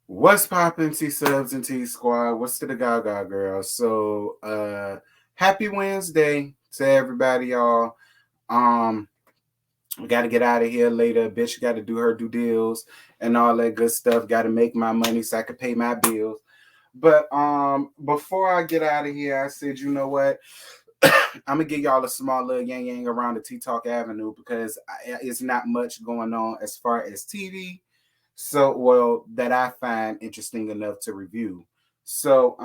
What's poppin', T subs and T squad? What's to the Gaga girl? Happy Wednesday to everybody, y'all. Um, we got to get out of here later. Bitch got to do her due deals and all that good stuff. Got to make my money so I can pay my bills. But before I get out of here, I said, you know what? I'm gonna give y'all a small little yang yang around the T Talk Avenue because it's not much going on as far as TV. So, well, that I find interesting enough to review. So,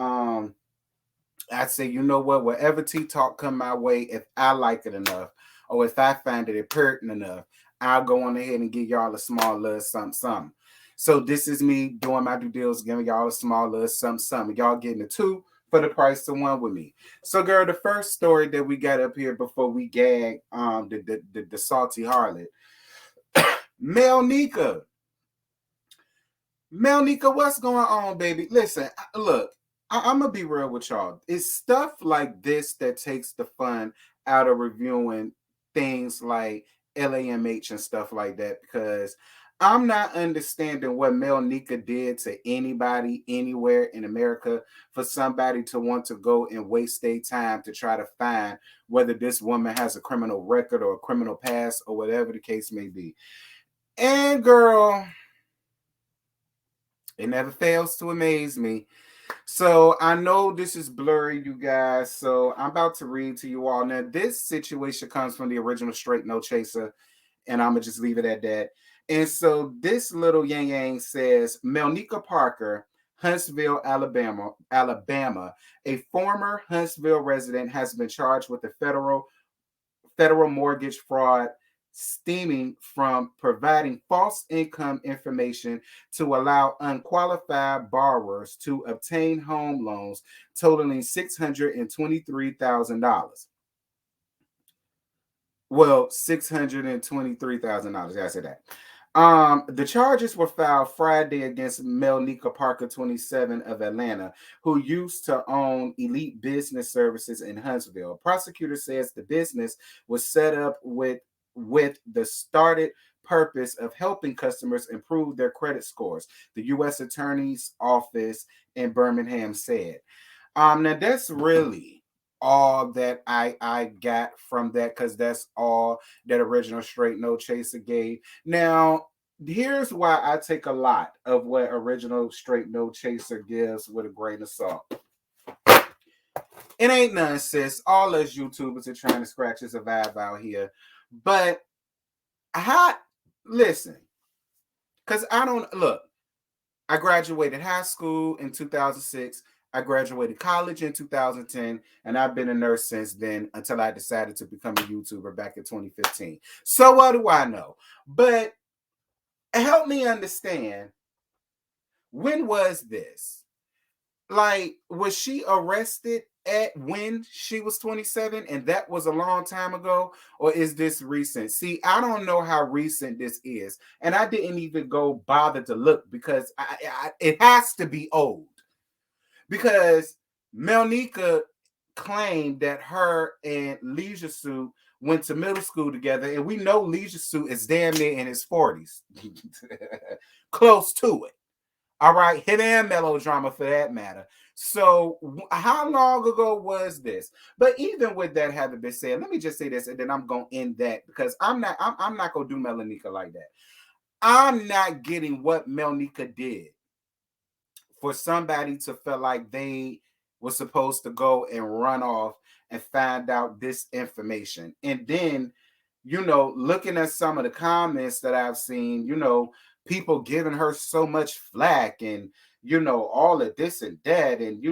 I say, you know what? Whatever T Talk come my way, if I like it enough, or if I find it pertinent enough, I'll go on ahead and give y'all a small little something, something. So this is me doing my due deals, giving y'all a small little something, something. Y'all getting a two for the price of one with me. So, girl, the first story that we got up here before we gag the salty harlot, Melneka. Melneka, what's going on, baby? Listen, look, I'm gonna be real with y'all. It's stuff like this that takes the fun out of reviewing things like LAMH and stuff like that because I'm not understanding what Melneka did to anybody anywhere in America for somebody to want to go and waste their time to try to find whether this woman has a criminal record or a criminal past or whatever the case may be. And girl, it never fails to amaze me. So I know this is blurry, you guys. So I'm about to read to you all. Now, this situation comes from the original Straight No Chaser, and I'm gonna just leave it at that. And so this little yang yang says Melneka Parker, Huntsville, Alabama, a former Huntsville resident, has been charged with a federal mortgage fraud stemming from providing false income information to allow unqualified borrowers to obtain home loans totaling $623,000. Well, $623,000. I said that. The charges were filed Friday against Melneka Parker, 27, of Atlanta, who used to own Elite Business Services in Huntsville. Prosecutor says the business was set up with the started purpose of helping customers improve their credit scores. The U.S. Attorney's Office in Birmingham said. Now that's really all that I got from that because that's all that original Straight No Chaser gave. Now, here's why I take a lot of what original Straight No Chaser gives with a grain of salt. It ain't none, sis. All us YouTubers are trying to scratch us a vibe out here. But how listen, because I don't look, I graduated high school in 2006. I graduated college in 2010, and I've been a nurse since then until I decided to become a YouTuber back in 2015. So what do I know? But help me understand, when was this? Like, was she arrested at when she was 27 and that was a long time ago, or is this recent? See, I don't know how recent this is, and I didn't even go bother to look because it has to be old because Melneka claimed that her and Leisure Suit went to middle school together, and we know Leisure Suit is damn near in his 40s, close to it. All right, hit and melodrama for that matter. So, how long ago was this? But even with that having been said, let me just say this, and then I'm gonna end that because I'm not gonna do Melneka like that. I'm not getting what Melneka did for somebody to feel like they were supposed to go and run off and find out this information. And then, looking at some of the comments that I've seen, people giving her so much flack and all of this and that, and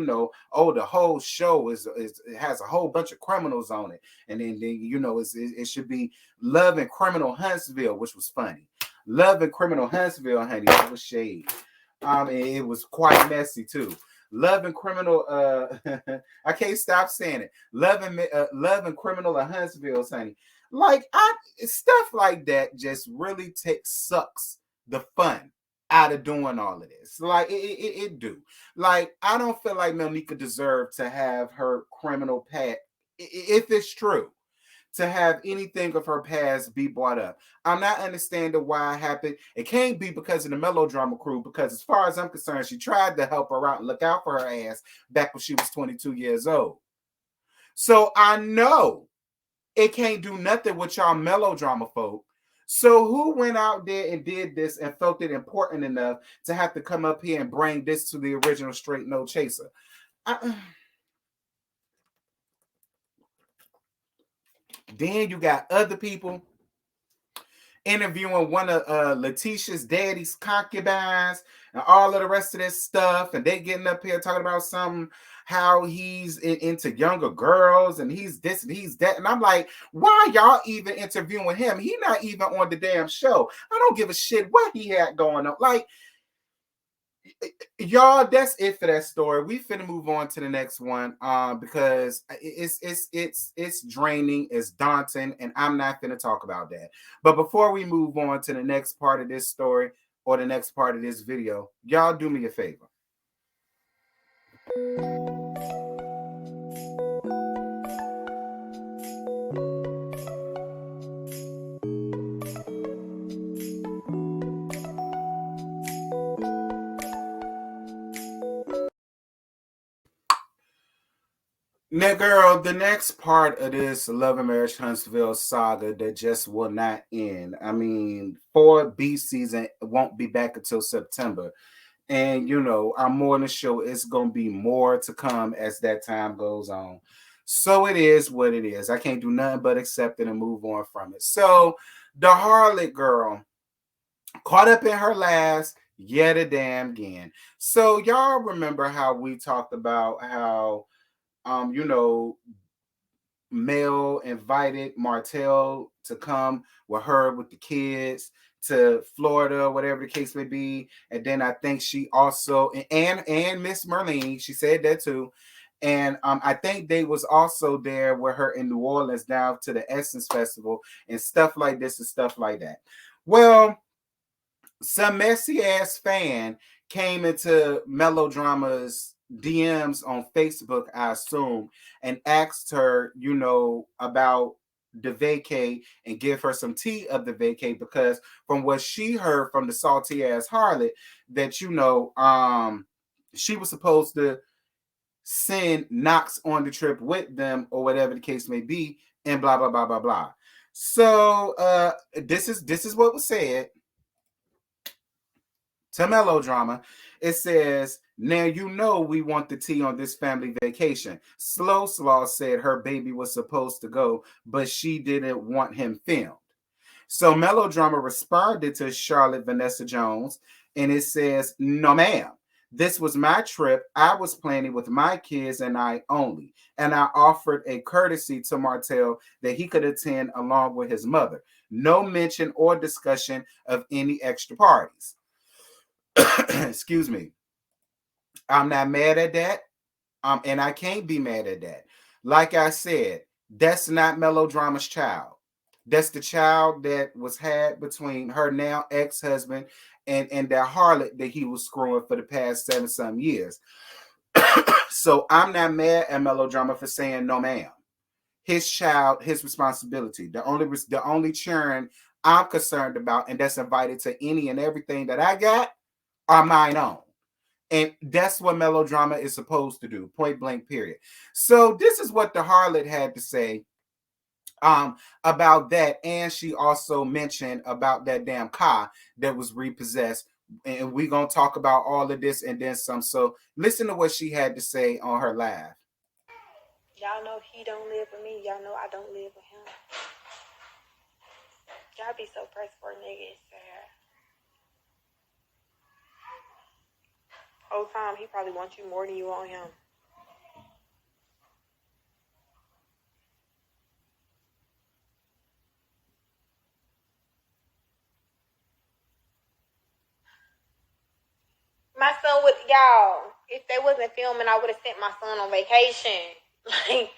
oh, the whole show is it has a whole bunch of criminals on it, and then it should be Love and Criminal Huntsville, which was funny. Love and Criminal Huntsville, honey, that was shade. And it was quite messy too. Love and Criminal, I can't stop saying it. Love and Criminal of Huntsville, honey. Like stuff like that just really sucks the fun out of doing all of this. Like it do. Like I don't feel like Melneka deserved to have her criminal past if it's true. to have anything of her past be brought up. I'm not understanding why it happened. It can't be because of the melodrama crew, because as far as I'm concerned, she tried to help her out and look out for her ass back when she was 22 years old. So I know it can't do nothing with y'all melodrama folk. So who went out there and did this and felt it important enough to have to come up here and bring this to the original Straight No Chaser? Then you got other people interviewing one of Letitia's daddy's concubines and all of the rest of this stuff, and they getting up here talking about how he's into younger girls and he's this and he's that, and I'm like, why y'all even interviewing him? He not even on the damn show. I don't give a shit what he had going on. Like, y'all, that's it for that story. We finna move on to the next one, because it's draining, it's daunting, and I'm not gonna talk about that. But before we move on to the next part of this story or the next part of this video, y'all do me a favor. Now, girl, the next part of this Love and Marriage Huntsville saga that just will not end. I mean, 4B season won't be back until September. And, you know, I'm more than sure it's going to be more to come as that time goes on. So it is what it is. I can't do nothing but accept it and move on from it. So the harlot girl caught up in her last yet a damn again. So y'all remember how we talked about how you know, Mel invited Martell to come with her with the kids to Florida, whatever the case may be. And then I think she also and Miss Merlene, she said that too. And I think they was also there with her in New Orleans down to the Essence Festival and stuff like this and stuff like that. Well, some messy ass fan came into Melodrama's DMs on Facebook, I assume, and asked her, you know, about the vacay and give her some tea of the vacay, because from what she heard from the salty ass harlot, that, you know, she was supposed to send Knox on the trip with them or whatever the case may be, and blah blah blah blah blah. So this is what was said to Melodrama. It says, now you know we want the tea on this family vacation. Slow Slaw said her baby was supposed to go, but she didn't want him filmed. So Melodrama responded to Charlotte Vanessa Jones, and it says, no ma'am. This was my trip. I was planning with my kids and I only. And I offered a courtesy to Martell that he could attend along with his mother. No mention or discussion of any extra parties. Excuse me. I'm not mad at that. And I can't be mad at that. Like I said, that's not Melodrama's child. That's the child that was had between her now ex-husband and that harlot that he was screwing for the past 7-some years. So I'm not mad at Melodrama for saying no ma'am. His child, his responsibility. The only children I'm concerned about and that's invited to any and everything that I got are mine own. And that's what Melodrama is supposed to do, point blank, period. So this is what the harlot had to say about that. And she also mentioned about that damn car that was repossessed. And we're going to talk about all of this and then some. So listen to what she had to say on her live. Y'all know he don't live with me. Y'all know I don't live with him. Y'all be so pressed for a nigga, it's sad. Whole time he probably wants you more than you want him. My son would, y'all, if they wasn't filming, I would have sent my son on vacation. Like,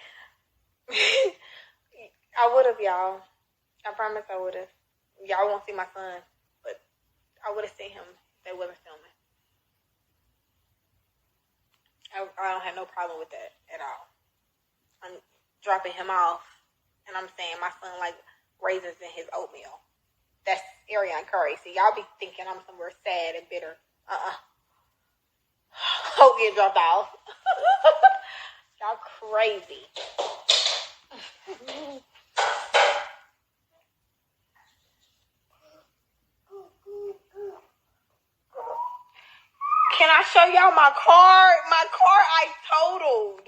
I would have, y'all. I promise I would have. Y'all won't see my son, but I would have seen him if they wasn't filming. I don't have no problem with that at all. I'm dropping him off And I'm saying my son like raisins in his oatmeal. That's Arionne Curry. See, y'all be thinking I'm somewhere sad and bitter. Hope you dropped off. Y'all crazy. Can I show y'all my car? My car I totaled.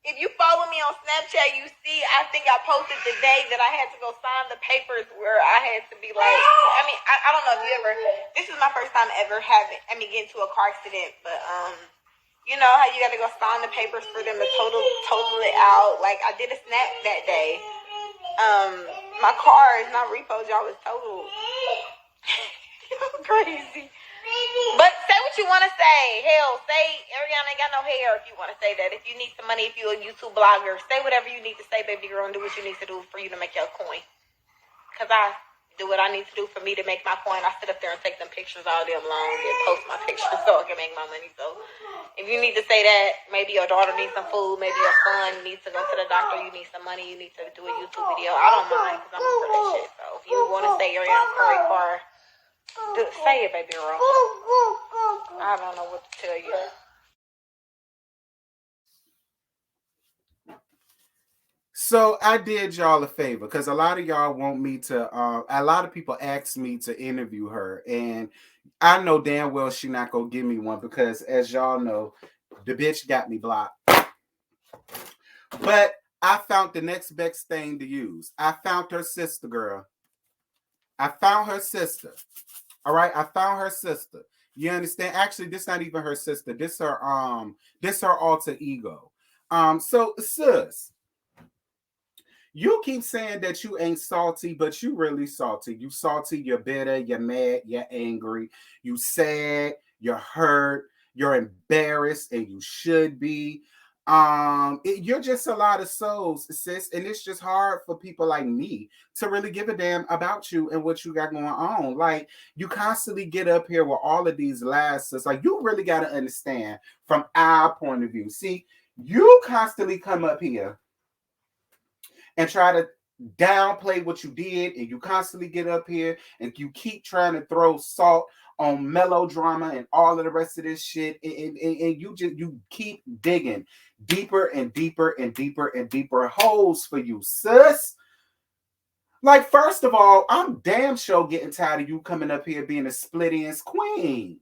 If you follow me on Snapchat, you see, I think I posted the day that I had to go sign the papers where I had to be like, I don't know if you ever, this is my first time ever getting into a car accident, but, you know how you got to go sign the papers for them to total it out. Like, I did a snap that day. My car is not repoed, y'all, it's totaled. Crazy. But say what you want to say. Hell, say Arionne ain't got no hair if you want to say that. If you need some money, if you're a YouTube blogger, say whatever you need to say, baby girl, and do what you need to do for you to make your coin. Because I do what I need to do for me to make my coin. I sit up there and take them pictures all day long and post my pictures so I can make my money. So if you need to say that, maybe your daughter needs some food, maybe your son needs to go to the doctor, you need some money, you need to do a YouTube video, I don't mind because I'm over that shit. So if you want to say Arionne Curry car, say it, baby girl. I don't know what to tell you. So I did y'all a favor because a lot of y'all want me to. A lot of people asked me to interview her, and I know damn well she not gonna give me one because, as y'all know, the bitch got me blocked. But I found the next best thing to use. I found her sister, girl. I found her sister. All right, I found her sister. You understand? Actually, this not even her sister. This her alter ego. So sis, you keep saying that you ain't salty, but you really salty. You salty, you're bitter, you're mad, you're angry, you sad, you're hurt, you're embarrassed, and you should be. You're just a lot of souls, sis, and it's just hard for people like me to really give a damn about you and what you got going on. Like, you constantly get up here with all of these lies, sis. Like, you really got to understand from our point of view. See, you constantly come up here and try to downplay what you did, and you constantly get up here and you keep trying to throw salt on melodrama and all of the rest of this shit, and you keep digging deeper and deeper and deeper and deeper holes for you, sis. Like, first of all, I'm damn sure getting tired of you coming up here being a split ends queen.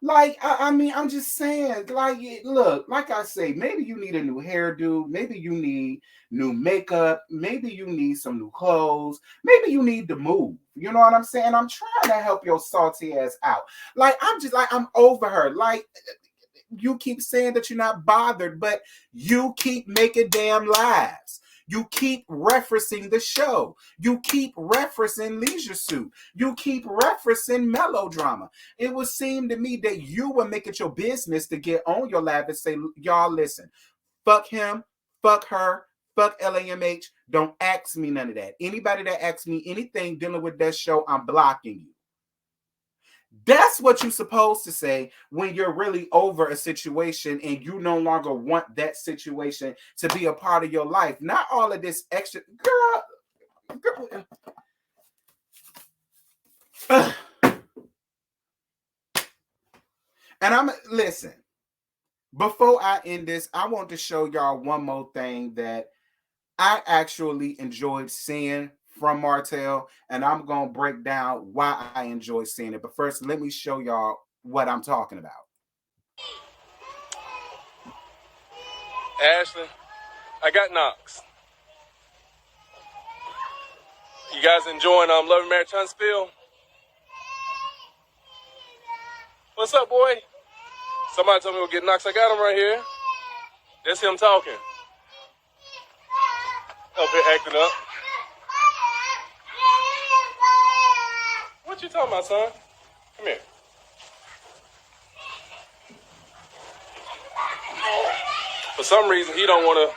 Like, I mean, I'm just saying, like, look, like I say, maybe you need a new hairdo, maybe you need new makeup, maybe you need some new clothes, maybe you need to move. You know what I'm saying? I'm trying to help your salty ass out. Like, I'm over her. Like, you keep saying that you're not bothered, but you keep making damn lies. You keep referencing the show. You keep referencing Leisure Suit. You keep referencing melodrama. It would seem to me that you would make it your business to get on your lap and say, y'all, listen, fuck him, fuck her, fuck LAMH. Don't ask me none of that. Anybody that asks me anything dealing with that show, I'm blocking you. That's what you're supposed to say when you're really over a situation and you no longer want that situation to be a part of your life. Not all of this extra, girl. And listen, before I end this, I want to show y'all one more thing that I actually enjoyed seeing from Martell, and I'm going to break down why I enjoy seeing it. But first, let me show y'all what I'm talking about. Ashley, I got Knox. You guys enjoying Love and Marriage Huntsville? What's up, boy? Somebody told me we'll get Knox. I got him right here. That's him talking. Up here acting up. What you talking about, son? Come here. For some reason, he don't want to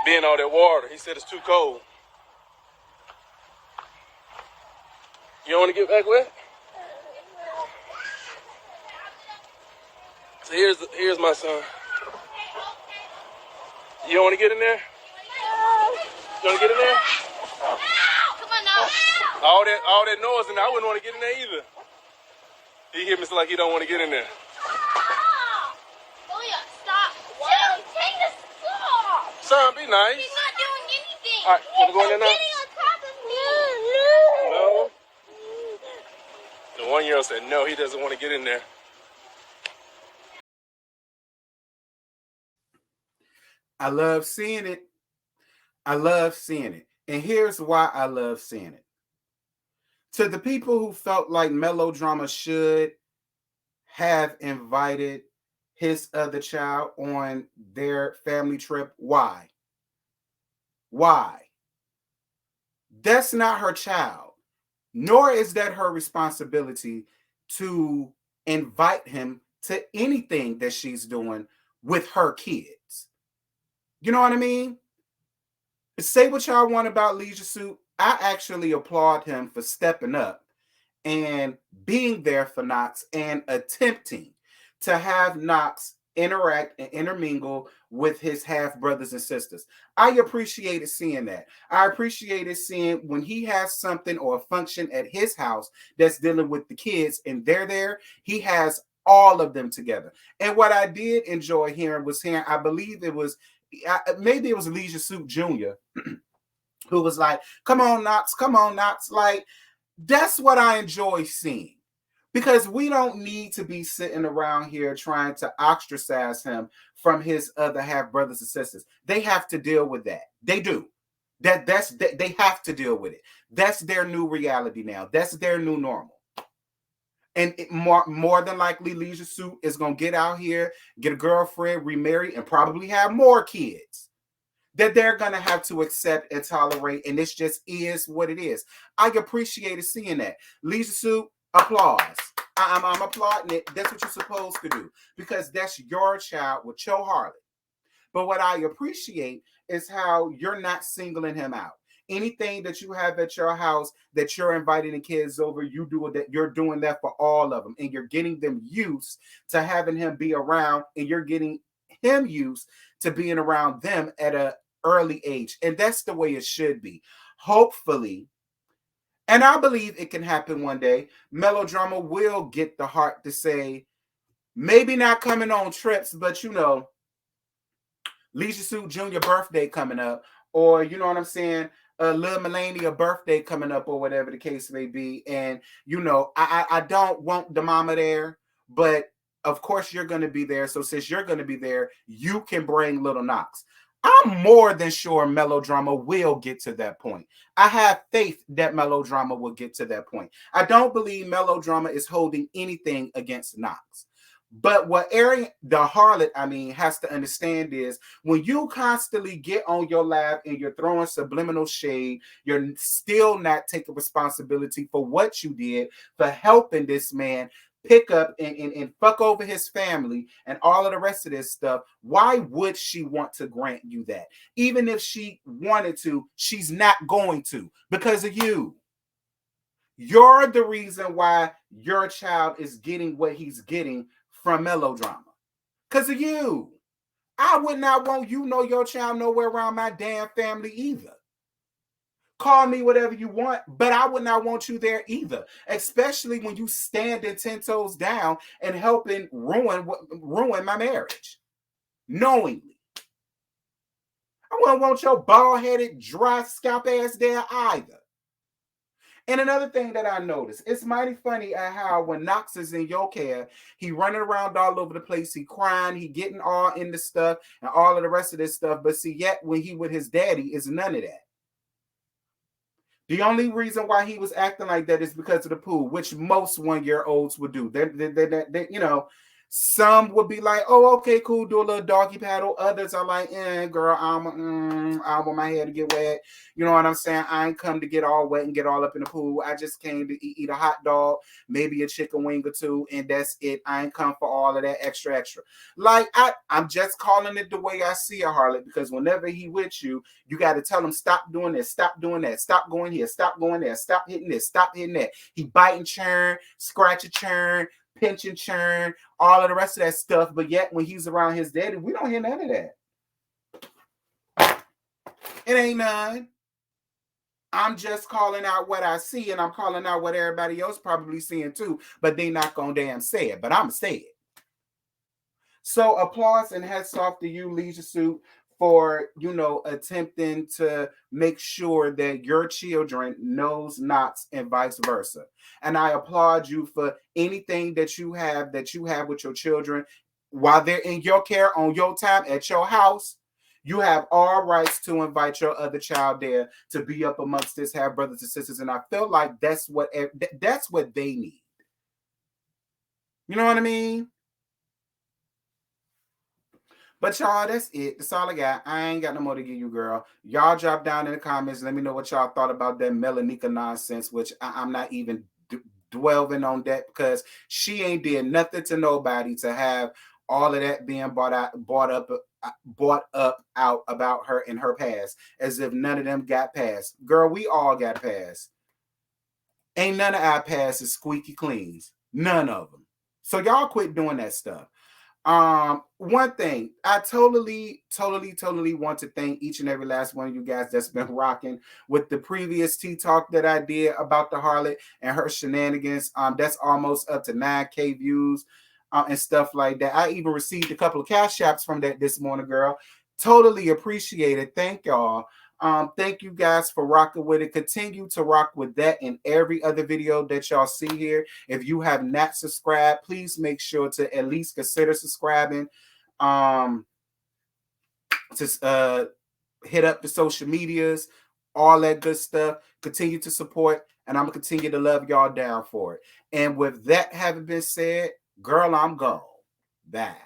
be in all that water. He said it's too cold. You don't want to get back wet? So here's my son. You don't want to get in there? You want to get in there? Come on now. All that noise, and I wouldn't want to get in there either. He hit me so like he don't want to get in there. Stop. Jimmy, take the stop. Son, be nice. He's not doing anything. All right, you want to go in there now? Getting on top of me. No. The 1-year-old said no, he doesn't want to get in there. I love seeing it. I love seeing it. And here's why I love seeing it. To the people who felt like Melodrama should have invited his other child on their family trip, why? Why? That's not her child, nor is that her responsibility to invite him to anything that she's doing with her kids. You know what I mean? Say what y'all want about Leisure Suit. I actually applaud him for stepping up and being there for Knox and attempting to have Knox interact and intermingle with his half brothers and sisters. I appreciated seeing that. I appreciated seeing when he has something or a function at his house that's dealing with the kids and they're there, he has all of them together. And what I did enjoy hearing was hearing, I believe it was, maybe it was Leisure Suit Jr., who was like, come on, Knox, come on, Knox. Like, that's what I enjoy seeing. Because we don't need to be sitting around here trying to ostracize him from his other half brothers and sisters. They have to deal with that. They do. They have to deal with it. That's their new reality now. That's their new normal. And more than likely, Leisure Suit is going to get out here, get a girlfriend, remarry, and probably have more kids that they're going to have to accept and tolerate. And this just is what it is. I appreciated seeing that. Leisure Suit, applause. I'm applauding it. That's what you're supposed to do because that's your child with your Harlot. But what I appreciate is how you're not singling him out. Anything that you have at your house that you're inviting the kids over, you do that. You're doing that for all of them, and you're getting them used to having him be around, and you're getting him used to being around them at an early age. And that's the way it should be. Hopefully, and I believe it can happen one day, Melodrama will get the heart to say, maybe not coming on trips, but Leisure Suit Jr. birthday coming up, or you know what I'm saying, Lil Melneka birthday coming up, or whatever the case may be. And I don't want the mama there, but of course you're going to be there. So since you're going to be there, you can bring Little Knox. I'm more than sure Melodrama will get to that point. I have faith that Melodrama will get to that point. I don't believe Melodrama is holding anything against Knox. But what Arionne, the harlot, has to understand is when you constantly get on your lap and you're throwing subliminal shade, you're still not taking responsibility for what you did, for helping this man pick up and fuck over his family and all of the rest of this stuff. Why would she want to grant you that? Even if she wanted to, she's not going to because of you. You're the reason why your child is getting what he's getting from Melodrama. Because of you. I would not want your child nowhere around my damn family either. Call me whatever you want, but I would not want you there either. Especially when you standing 10 toes down and helping ruin my marriage. Knowingly. I wouldn't want your bald-headed, dry scalp ass there either. And another thing that I noticed, it's mighty funny at how when Knox is in your care, he running around all over the place, he crying, he getting all into stuff and all of the rest of this stuff. But see, yet when he with his daddy, is none of that. The only reason why he was acting like that is because of the pool, which most 1-year-olds would do. They some would be like, oh, okay, cool, do a little doggy paddle. Others are like, girl, I want my hair to get wet. You know what I'm saying? I ain't come to get all wet and get all up in the pool. I just came to eat a hot dog, maybe a chicken wing or two, and that's it. I ain't come for all of that extra. Like, I'm just calling it the way I see a harlot, because whenever he with you, you got to tell him, stop doing this, stop doing that, stop going here, stop going there, stop hitting this, stop hitting that. He bite and churn, scratch and churn, pinch and churn, all of the rest of that stuff. But yet when he's around his daddy, we don't hear none of that. It ain't none. I'm just calling out what I see, and I'm calling out what everybody else probably seeing too, but they not gonna damn say it, but I'm gonna say it. So applause and hats off to you, Leisure Suit, for, you know, attempting to make sure that your children knows knots and vice versa. And I applaud you for anything that you have with your children while they're in your care on your time at your house. You have all rights to invite your other child there to be up amongst this, have brothers and sisters, and I feel like that's what they need. You know what I mean? But y'all, that's it. That's all I got. I ain't got no more to give you, girl. Y'all drop down in the comments. Let me know what y'all thought about that Melneka nonsense, which I'm not even dwelling on that because she ain't did nothing to nobody to have all of that being brought up out about her in her past, as if none of them got past. Girl, we all got past. Ain't none of our past is squeaky cleans. None of them. So y'all quit doing that stuff. One thing I totally want to thank each and every last one of you guys that's been rocking with the previous tea talk that I did about the harlot and her shenanigans. That's almost up to 9K views and stuff like that. I even received a couple of cash apps from that this morning, girl. Totally appreciate it. Thank y'all. Thank you guys for rocking with it. Continue to rock with that in every other video that y'all see here. If you have not subscribed, please make sure to at least consider subscribing. To hit up the social medias, all that good stuff. Continue to support, and I'm gonna continue to love y'all down for it. And with that having been said, girl, I'm gone. Bye.